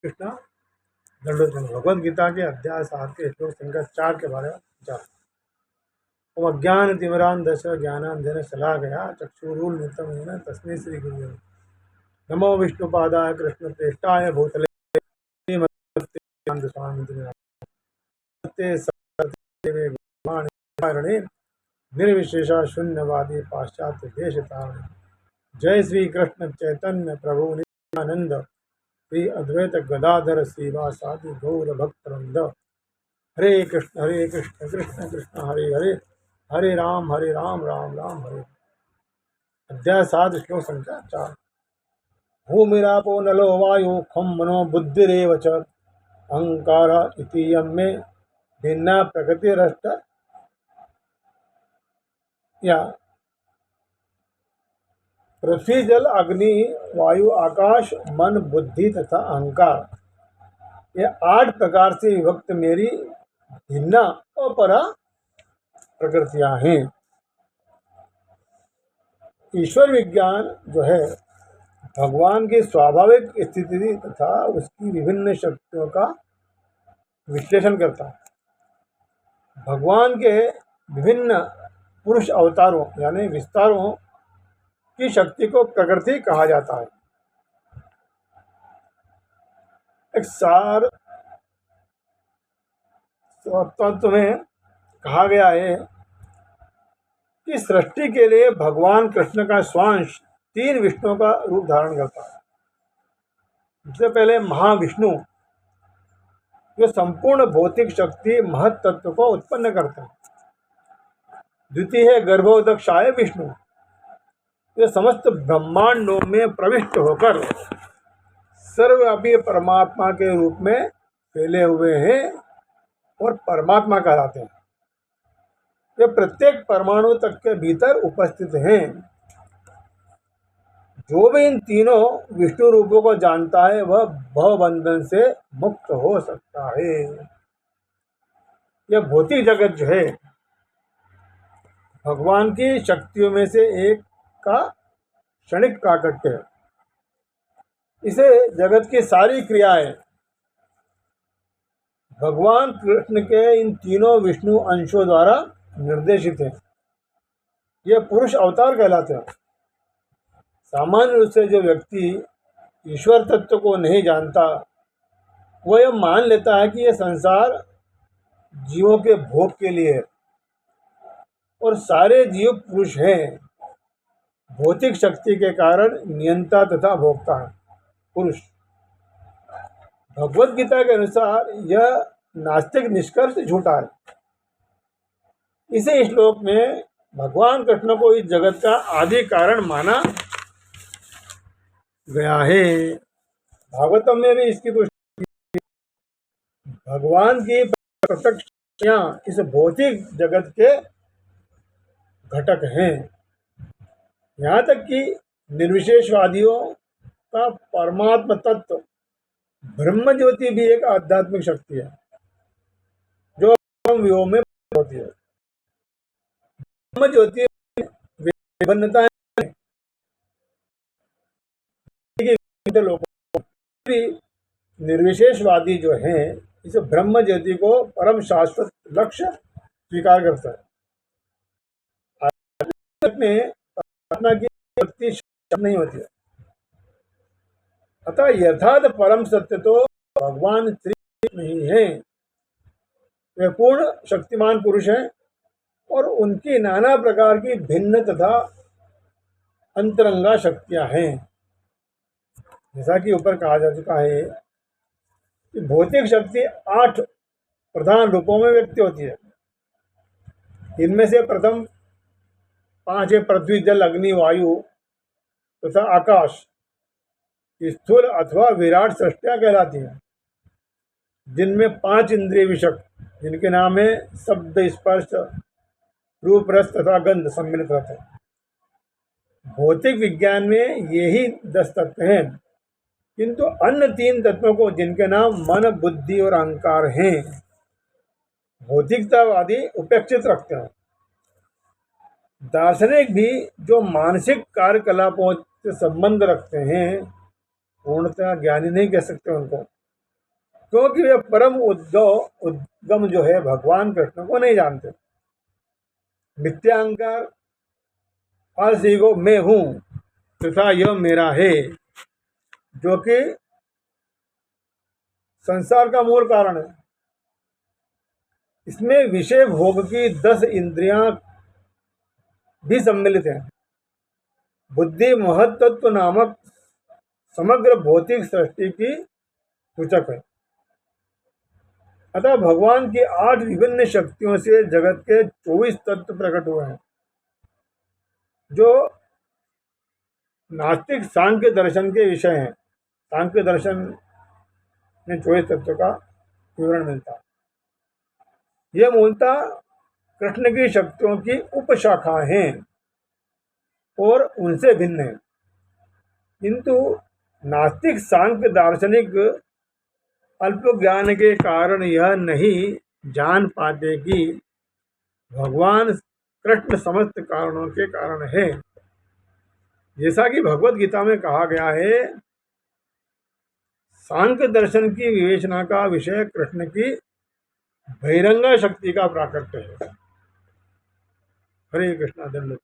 कृष्णा दंडोत भगवद गीता के अध्याय 7 के श्लोक संख्या 4 के बारे में विचार। ओम अज्ञान तिमिरान दश ज्ञानांजन शलाकया चक्षुरुन्मिलितं तस्मै श्री गुरुवे नमो विष्णुपादाय कृष्ण प्रेष्ठाय भूतले श्रीमते स्वामी निर्विशेषा शून्यवादी पाश्चात्य देश तारणे। जय श्री कृष्ण चैतन्य प्रभु नित्यानंद श्री अद्वैत गदाधर श्रीवासादि गौर भक्तवृंद। हरे कृष्ण कृष्ण कृष्ण हरे हरे, हरे राम राम राम हरे। अध्याय 7 श्लोक संख्या 4। भूमिरापो नलो वायु खम मनो बुद्धिरेव च अहंकार इतीयं मे भिन्ना प्रकृतिरष्ट या। पृथ्वी जल अग्नि वायु आकाश मन बुद्धि तथा अहंकार ये 8 प्रकार से विभक्त मेरी भिन्न अपरा प्रकृतियां हैं। ईश्वर विज्ञान जो है भगवान की स्वाभाविक स्थिति तथा उसकी विभिन्न शक्तियों का विश्लेषण करता है। भगवान के विभिन्न पुरुष अवतारों यानी विस्तारों की शक्ति को प्रकृति कहा जाता है। एक सार तत्व में कहा गया है कि सृष्टि के लिए भगवान कृष्ण का स्वांश 3 विष्णुओं का रूप धारण करता है। सबसे पहले महाविष्णु जो संपूर्ण भौतिक शक्ति महत तत्व को उत्पन्न करता है। द्वितीय है गर्भोदक्षाय विष्णु जो समस्त ब्रह्मांडों में प्रविष्ट होकर सर्वव्यापी परमात्मा के रूप में फैले हुए हैं और परमात्मा कहलाते हैं। वे प्रत्येक परमाणु तक के भीतर उपस्थित हैं। जो भी इन तीनों विष्णु रूपों को जानता है वह भवबंधन से मुक्त हो सकता है। यह भौतिक जगत जो है भगवान की शक्तियों में से एक का क्षणिक प्राकट्य है। इसे जगत की सारी क्रियाएं भगवान कृष्ण के इन तीनों विष्णु अंशों द्वारा निर्देशित है। यह पुरुष अवतार कहलाते हैं। सामान्य रूप से जो व्यक्ति ईश्वर तत्व को नहीं जानता वह यह मान लेता है कि यह संसार जीवों के भोग के लिए है और सारे जीव पुरुष हैं। भौतिक शक्ति के कारण नियंता तथा भोक्ता है पुरुष। भगवद गीता के अनुसार यह नास्तिक निष्कर्ष झूठा है। इसे श्लोक में भगवान कृष्ण को इस जगत का आदि कारण माना गया है। भागवतम में भी इसकी पुष्टि। भगवान की प्रत्यक्षां इस भौतिक जगत के घटक हैं। यहाँ तक कि निर्विशेषवादियों का परमात्म तत्व ब्रह्म ज्योति भी एक आध्यात्मिक शक्ति है जो व्योम में होती है। ब्रह्म ज्योति विभिन्नता लोगों भी निर्विशेषवादी जो हैं इस ब्रह्म ज्योति को परम शाश्वत लक्ष्य स्वीकार करता है। में परमात्मा की शक्ति नहीं होती है। अतः यथार्थ परम सत्य तो भगवान श्री नहीं है। वे पूर्ण शक्तिमान पुरुष हैं और उनकी नाना प्रकार की भिन्न तथा अंतरंगा शक्तियां हैं। जैसा कि ऊपर कहा जा चुका है कि भौतिक शक्ति 8 प्रधान रूपों में व्यक्त होती है। इनमें से प्रथम 5 है पृथ्वी जल अग्नि वायु तथा आकाश। स्थूल अथवा विराट सृष्टियां कहलाती हैं जिनमें 5 इंद्रिय विषय जिनके नाम है शब्द स्पर्श रूप रस तथा गंध सम्मिलित रहते हैं। भौतिक विज्ञान में यही 10 तत्व हैं, किंतु अन्य 3 तत्वों को जिनके नाम मन बुद्धि और अहंकार हैं भौतिकतावादी उपेक्षित रखते हैं। दार्शनिक भी जो मानसिक कार्यकलापों से संबंध रखते हैं पूर्णतः ज्ञानी नहीं कह सकते उनको। क्योंकि वे परम उद्गम जो है भगवान कृष्ण को नहीं जानते। मिथ्यांकार, फॉल्स ईगो, मैं हूं तथा यह मेरा है, जो कि संसार का मूल कारण है। इसमें विषय भोग की 10 इंद्रियां भी सम्मिलित हैं। बुद्धि महत्त्व नामक समग्र भौतिक सृष्टि की सूचक है। अतः भगवान की 8 विभिन्न शक्तियों से जगत के 24 तत्व प्रकट हुए हैं, जो नास्तिक सांख्य दर्शन के विषय हैं। सांख्य दर्शन में 24 तत्व का विवरण मिलता है। यह मूलतः कृष्ण की शक्तियों की उपशाखाएं हैं और उनसे भिन्न है। किंतु नास्तिक सांख्य दार्शनिक अल्प ज्ञान के कारण यह नहीं जान पाते कि भगवान कृष्ण समस्त कारणों के कारण है। जैसा कि भगवत गीता में कहा गया है, सांख्य दर्शन की विवेचना का विषय कृष्ण की बहिरंगा शक्ति का प्राकट्य है। हरे कृष्णा। दंड